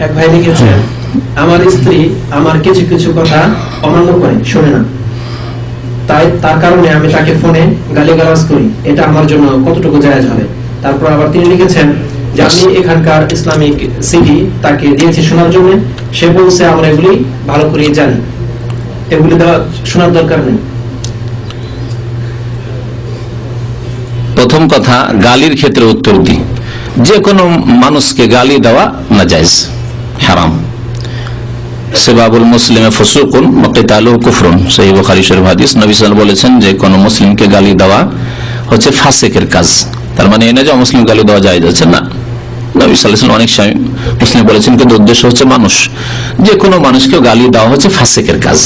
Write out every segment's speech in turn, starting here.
এক ভাই লিখেছে, আমার স্ত্রী আমার কিছু কিছু কথা অমান্য করে, শোনে না, তাই তার কারণে আমি তাকে ফোনে গালিগালাজ করি, এটা আমার জন্য কতটুকু জায়েজ হবে? তারপর আবার তিনি লিখেছেন যে আমি এখানকার ইসলামিক সিডি তাকে দিয়েছি শোনার জন্য, সে বলছে আমরা এগুলি ভালো করে জানি, এগুলি দেওয়া শোনার দরকার নেই। প্রথম কথা, গালির ক্ষেত্রে উত্তর দিই, যে কোনো মানুষকে গালি দেওয়া নাজায়েজ, হারাম। সিবাবুল মুসলিমে ফুসুকুন ওয়া কিতালুহু কুফরুন, সহিহ বুখারী শরীফ হাদিস। নবী সাল্লাল্লাহু আলাইহি ওয়াসাল্লাম বলেছেন যে কোন মুসলিমকে গালি দেওয়া হচ্ছে ফাসিকের কাজ। তার মানে এই না যে মুসলিম গালি দেওয়া জায়েজ আছে, না। নবী সাল্লাল্লাহু আলাইহি ওয়াসাল্লাম অনেক সময় মুসলিম বলেছেন, কিন্তু উদ্দেশ্য হচ্ছে মানুষ, যে কোনো মানুষকে গালি দেওয়া হচ্ছে ফাসিকের কাজ।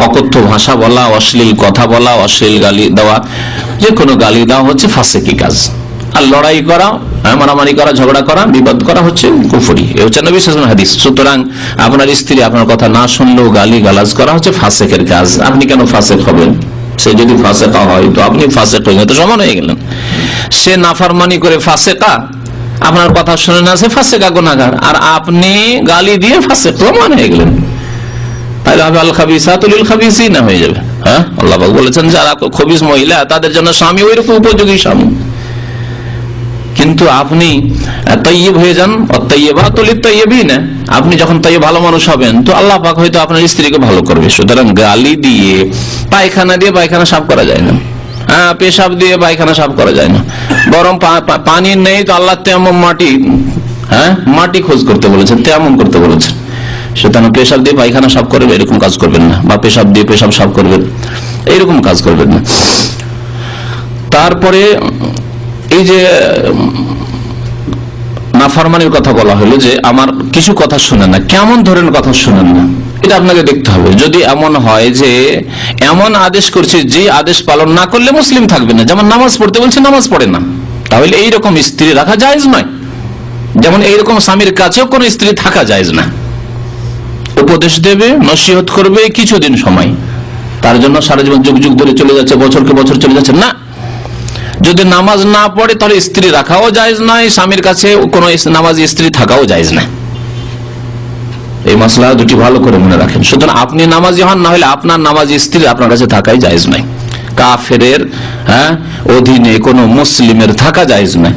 অকথ্য ভাষা বলা, অশ্লীল কথা বলা, অশ্লীল গালি দেওয়া, যে কোনো গালি দেওয়া হচ্ছে ফাসিকি কাজ। আর লড়াই করা, মারামারি করা, ঝগড়া করা, বিবাদ করা হচ্ছে কুফরি। এ হচ্ছে নবী সাল্লাল্লাহু আলাইহি ওয়াসাল্লাম হাদিস। সুতরাং আপনার স্ত্রী আপনার কথা না শুনলেও গালি গালাজ করা হচ্ছে ফাসিকের কাজ। আপনি কেন ফাসিক হবেন? সে যদি ফাসিকা হয় তো আপনি ফাসিক হয়ে গেলেন, তো সমান হয়ে গেলেন। সে নাফরমানি করে ফাসিকা, আপনার কথা শুনে না, সে ফাসিকা গুনাহগার, আর আপনি গালি দিয়ে ফাসিক সমান হয়ে গেলেন। তাহলে আল খাবিসাতু লিল খাবিসিনা হয়ে যাবে। হ্যাঁ, আল্লাহ পাক বলেছেন যারা খবিস মহিলা তাদের জন্য স্বামী ওইরকম উপযোগী স্বামী। কিন্তু আপনি তাইয়্যিব হয়ে যান, অতাইয়্যিবাতু লিত-তাইয়্যিবিনা, আপনি যখন তাইয়্যিব ভালো মানুষ হবেন তো আল্লাহ পাক হয়তো আপনার স্ত্রীকে ভালো করবে। সুতরাং গালি দিয়ে, পায়খানা দিয়ে পায়খানা সাফ করা যায় না, পেশাব দিয়ে পায়খানা সাফ করা যায় না। বরং পানি নেই তো আল্লাহ তেয়াম্মুম, মাটি খোঁজ করতে বলেছেন, তেয়াম্মুম করতে বলেছেন। সুতরাং পেশাব দিয়ে পায়খানা সাফ করবে এরকম কাজ করবেন না, বা পেশাব দিয়ে পেশাব সাফ করবেন এইরকম কাজ করবেন না। তারপরে এই যে নাফরমানির কথা বলা হলো, যে আমার কিছু কথা শুনেন না, কেমন ধরনের কথা শুনেন না, এটা আপনাকে দেখতে হবে। যদি এমন হয় যে এমন আদেশ করছে যে আদেশ পালন না করলে মুসলিম থাকবে না, যেমন নামাজ পড়তে বলছে নামাজ পড়ে না, তাহলে এইরকম স্ত্রী রাখা জায়েজ নয়। যেমন এইরকম স্বামীর কাছেও কোন স্ত্রী থাকা জায়েজ না। উপদেশ দেবে, নসিহত করবে কিছুদিন সময়, তার জন্য সারা জীবন যুগ যুগ ধরে চলে যাচ্ছে, বছরকে বছর চলে যাচ্ছে না। যদি নামাজ না পড়ে তাহলে স্ত্রী রাখাও জায়েজ নাই, স্বামীর কাছে কোন নামাজি স্ত্রী থাকাও জায়েজ না। এই মাসলা দুটি ভালো করে মনে রাখেন। সুতরাং আপনি নামাজি হন, না হলে আপনার নামাজি স্ত্রী আপনার কাছে থাকাই জায়েজ নাই। কাফেরের অধীনে কোন মুসলিমের থাকা জায়েজ নাই।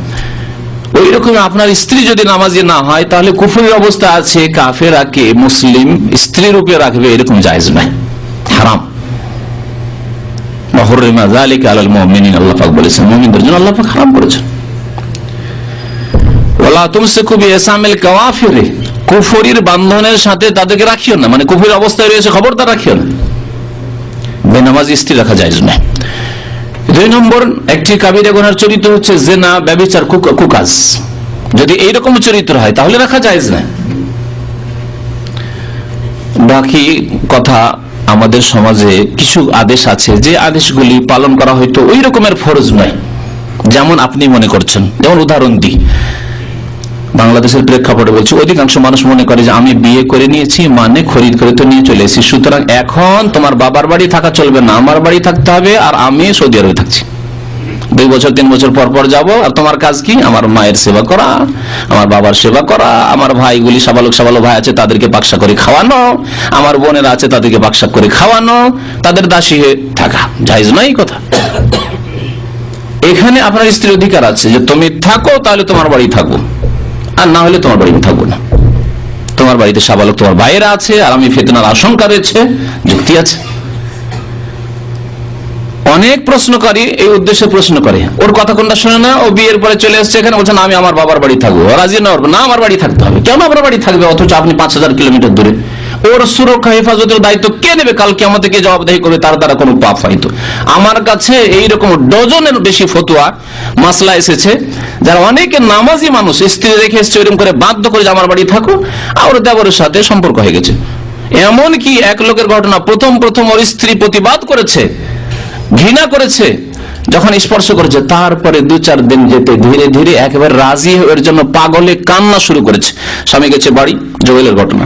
ওই রকম আপনার স্ত্রী যদি নামাজি না হয় তাহলে কুফরের অবস্থা আছে, কাফেরাকে মুসলিম স্ত্রী রূপে রাখবে এরকম জায়েজ নাই, হারাম। আল্লাহ পাক বলেছেন মুমিনদের জন্য আল্লাহ পাক হারাম করেছেন। ওয়ালা তুমসিকু বিইসামিল কাওয়াফির, কুফরির বান্ধনের সাথে তাদেরকে রাখিও না, মানে কুফরির অবস্থায় রয়েছে খবরদার রাখিও না। বেনামাজি স্ত্রী রাখা জায়েজ নয়। 2 নম্বর, একটি কাবিরা গুনার চরিত্র হচ্ছে জিনা, ব্যভিচার, কুকাজ। যদি এইরকম চরিত্র হয় তাহলে রাখা জায়েজ না। বাকি কথা, আমাদের সমাজে কিছু আদেশ আছে যে আদেশগুলি পালন করা হয়তো ওই রকমের ফরজ নয়, যেমন আপনি মনে করছেন। যেমন উদাহরণ দিই, বাংলাদেশের প্রেক্ষাপটে বলছি, অধিকাংশ মানুষ মনে করে যে আমি বিয়ে করে নিয়েছি মানে খরিদ করে তো নিয়ে চলে এসেছি, সুতরাং এখন তোমার বাবার বাড়ি থাকা চলবে না, আমার বাড়ি থাকতে হবে, আর আমি সৌদি আরবে থাকছি। 2 বছর 3 বছর পর পর যাবো, আর তোমার কাজ কি? আমার মায়ের সেবা করা, আমার বাবার সেবা করা, আমার ভাইগুলি সাবালক ভাই আছে তাদেরকে বাক্সা করে খাওয়ানো, আমার বোনেরা আছে তাদেরকে বাক্সা করে খাওয়ানো, তাদের দাসী হয়ে থাকা জায়েজ নয় কথা। এখানে আপনার স্ত্রীর অধিকার আছে যে তুমি থাকো, তাহলে তোমার বাড়ি থাকবো, আর না হলে তোমার বাড়িতে থাকবো না। তোমার বাড়িতে সাবালক তোমার ভাইয়েরা আছে, আর আমি ফিতনার আশঙ্কা রয়েছে, যুক্তি আছে। অনেক প্রশ্নকারী এই উদ্দেশ্যে প্রশ্ন করে, ওর কথা কোনটা শুনে না, ও বিয়ের পরে চলে এসছে এখানে, বলছে না আমি আমার বাবার বাড়ি থাকবো, রাজি না আমার বাড়ি থাকতে হবে। কেন আমার বাড়ি থাকবে, অথচ আপনি 5000 কিলোমিটার দূরে? ওর সুরক্ষা হেফাজতের দায়িত্ব কে নেবে? কালকে আমাদেরকে জবাবদেহি করবে, তার দ্বারা কোনো পাপ হয়তো। আমার কাছে এইরকম ডজনের বেশি ফতোয়া মাসলা এসেছে, যারা অনেকে নামাজি মানুষ স্ত্রী রেখে এসছে, ওইরকম করে বাধ্য করে যে আমার বাড়ি থাকো, আর দেবরের সাথে সম্পর্ক হয়ে গেছে। এমন কি এক লোকের ঘটনা, প্রথম ওর স্ত্রী প্রতিবাদ করেছে, ঘৃণা করেছে, যখন স্পর্শ করেছে তারপরে 2-4 দিন যেতে ধীরে ধীরে একেবারে রাজি এর জন্য পাগলে কান্না শুরু করেছে। স্বামী গেছে বাড়ি, জোয়েলের ঘটনা,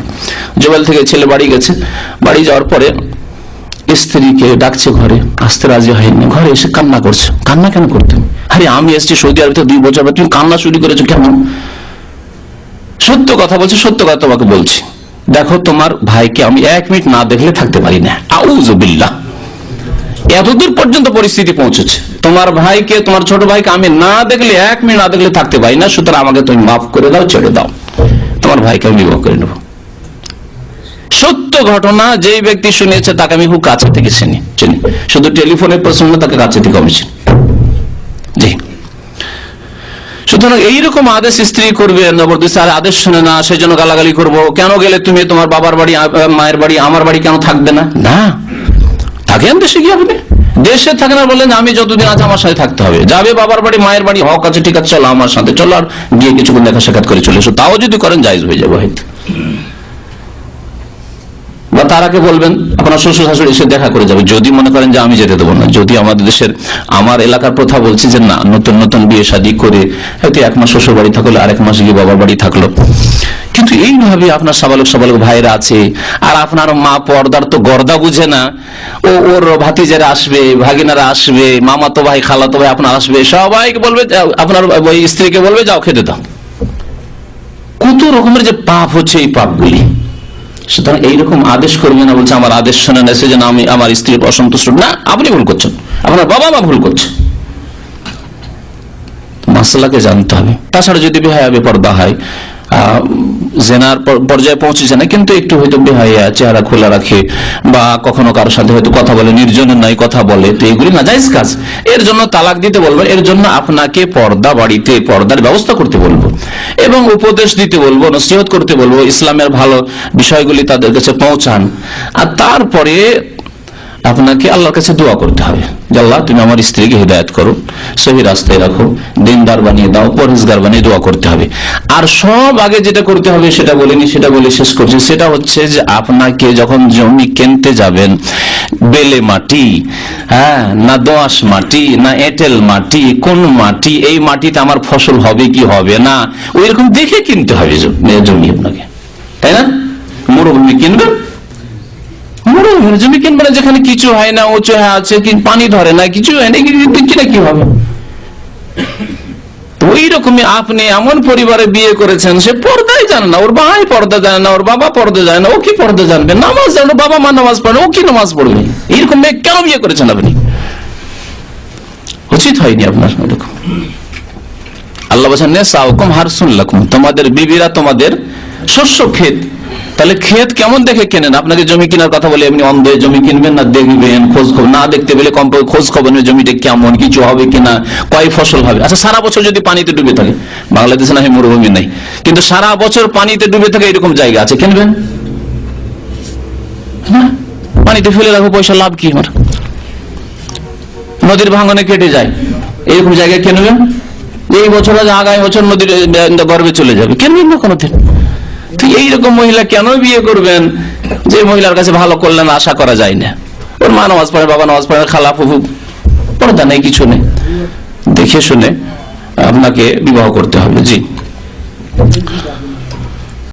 জোয়েল থেকে ছেলে বাড়ি গেছে, বাড়ি যাওয়ার পরে স্ত্রীকে ডাকছে ঘরে, আসতে রাজি হয়নি, ঘরে এসে কান্না করছে। কান্না কেন করতে? আরে আমি এসেছি সৌদি আরবে 2 বছর, তুমি কান্না শুরু করেছো কেন? সত্য কথা বলছি, সত্য কথা তোমাকে বলছি, দেখো তোমার ভাইকে আমি 1 মিনিট না দেখলে থাকতে পারি না। আউযুবিল্লাহ, এতদূর পর্যন্ত পরিস্থিতি পৌঁছেছে। তোমার ভাইকে, তোমার ছোট ভাইকে আমি না দেখলে, 1 মিনিট না দেখলে থাকতে পারি না, সুতরাং আমাকে তুমি মাফ করে দাও, ছেড়ে দাও, তোমার ভাইকে আমি বিবাহ করে নেব। সত্য ঘটনা, যেই ব্যক্তি শুনিয়েছে তাকে আমি খুব কাছে থেকে চিনি, শুধু টেলিফোনের প্রসঙ্গ, তাকে কাছে থেকে আমি চিনি। জি, সুতরাং এইরকম আদেশ স্ত্রী করবে, জবরদস্তি আদেশ শুনে না, সেই জন্য গালাগালি করবো, কেন গেলে তুমি তোমার বাবার বাড়ি, মায়ের বাড়ি, আমার বাড়ি কেন থাকবে না? না, থাকেন দেশে গিয়ে আপনি, দেশে থাকেন আর বলেন আমি যতদিন আছে আমার সাথে থাকতে হবে। যাবে বাবার বাড়ি, মায়ের বাড়ি, হক আছে, ঠিক আছে, চলো আমার সাথে চলো, আর গিয়ে কিছুক্ষণ দেখা সাক্ষাৎ করে চলে এসো, তাও যদি করেন জায়েজ হয়ে যাবে হয়তো। বা তারাকে বলবেন আপনার শ্বশুর শাশুড়ি এসে দেখা করে যাবে, যদি মনে করেন যে আমি যেতে দেবো না। যদি আমাদের দেশের, আমার এলাকার প্রথা বলছি যে না, নতুন নতুন বিয়ে শাদী করে হয়তো 1 মাস শ্বশুর বাড়ি থাকলো, আরেক মাস গিয়ে বাবার বাড়ি থাকলো, কিন্তু এইভাবে আপনার সাবালক ভাইরা আছে, আর আপনার মা পর্দার তো গর্দা বুঝে না, ওর ভাতিজারা আসবে, ভাগিনারা আসবে, মামাতো ভাই, খালাতো ভাই আপনার আসবে, সবাইকে বলবে, আপনার ওই স্ত্রীকে বলবে যাও খেতে দাও। কত রকমের যে পাপ হচ্ছে এই পাপগুলি। সুতরাং এইরকম আদেশ করবে না, বলছে আমার আদেশ শোনেন, এসে যেন আমি আমার স্ত্রীর অসন্তুষ্ট না, আপনি ভুল করছেন, আপনার বাবা মা ভুল করছে। মাসলাকে জানতে হবে। তাছাড়া যদি বেহায়া বেপরদা হয়, জেনার পর্যায়ে পৌঁছেছে না, কিন্তু একটু হয়তো বেহায়া, চেহারা খোলা রাখে, বা কখনো কারোর সাথে হয়তো কথা বলে, নির্জনের নাই কথা বলে, তো এগুলি নাজায়েজ কাজ। এর জন্য তালাক দিতে বলবো, এর জন্য আপনাকে পর্দা, বাড়িতে পর্দার ব্যবস্থা করতে বলবো, এবং উপদেশ দিতে বলবো, নসিহত করতে বলবো, ইসলামের ভালো বিষয়গুলি তাদের কাছে পৌঁছান। আর তারপরে আপনাকে আল্লাহর কাছে দোয়া করতে হবে যে আল্লাহ তুমি আমার স্ত্রীকে হিদায়াত করো, সহি রাস্তায় রাখো, দিনদার বানিয়ে দাও, পরহেজগার বানিয়ে দোয়া করতে হবে। আর সব আগে যেটা করতে হবে সেটা বলিনি, সেটা বলে শেষ করছি, সেটা হচ্ছে যে আপনাকে যখন জমি কিনতে যাবেন, বেলে মাটি, হ্যাঁ, না দোআঁশ মাটি, না এঁটেল মাটি, কোন মাটি, এই মাটিতে আমার ফসল হবে কি হবে না, ওই রকম দেখে কিনতে হবে জমি আপনাকে, তাই না? মরুভূমি কিনবেন, জমি কিনবেন যেখানে কিছু হয় না, উঁচু আছে, পানি ধরে না, কিছু হয় না, কিনা কি হবে? ওই রকমই আপনি এমন পরিবারে বিয়ে করেছেন, সে পর্দাই জানে না, ওর ভাই পর্দা জানে না, ওর বাবা পর্দা জানে না, ও কি পর্দা জানবে? নামাজ জানো, বাবা মা নামাজ পড়ে, ও কি নামাজ পড়বে? এরকম মেয়ে কেন বিয়ে করেছেন আপনি? উচিত হয়নি আপনার এরকম। আল্লাহ বলেছেন নিসাউকুম হারসুন লাকুম, তোমাদের বিবিরা তোমাদের শস্য ক্ষেত। তাহলে ক্ষেত কেমন দেখে কেনেন? আপনাকে জমি কেনার কথা বলে এমনি অন্ধ জমি কিনবেন না, দেখবেন, খোঁজ খবর না, দেখতে পেলে খোঁজ খবর নেই জমিটা কেমন, কিছু হবে কিনা, কয় ফসল হবে। আচ্ছা, সারা বছর যদি পানিতে ডুবে থাকে, বাংলাদেশে না হয় মরুভূমি নাই, কিন্তু সারা বছর পানিতে ডুবে থাকে এরকম জায়গা আছে, কিনবেন? পানিতে ফেলে রাখো, পয়সা লাভ কি আমার? নদীর ভাঙনে কেটে যায়, এরকম জায়গায় কিনবেন? এই বছর আগামী বছর নদীর গর্ভে চলে যাবে, কিনবেন না কোনোদিন। এইরকম মহিলা কেন বিয়ে করবেন যে মহিলার কাছে ভালো কল্যাণ আশা করা যায় না? ওর মা নামাজ পড়ে, বাবা নামাজ পড়ে, খালা ফুফু পর্দা নেই, কিছু নেই। দেখে শুনে আপনাকে বিবাহ করতে হবে। জি।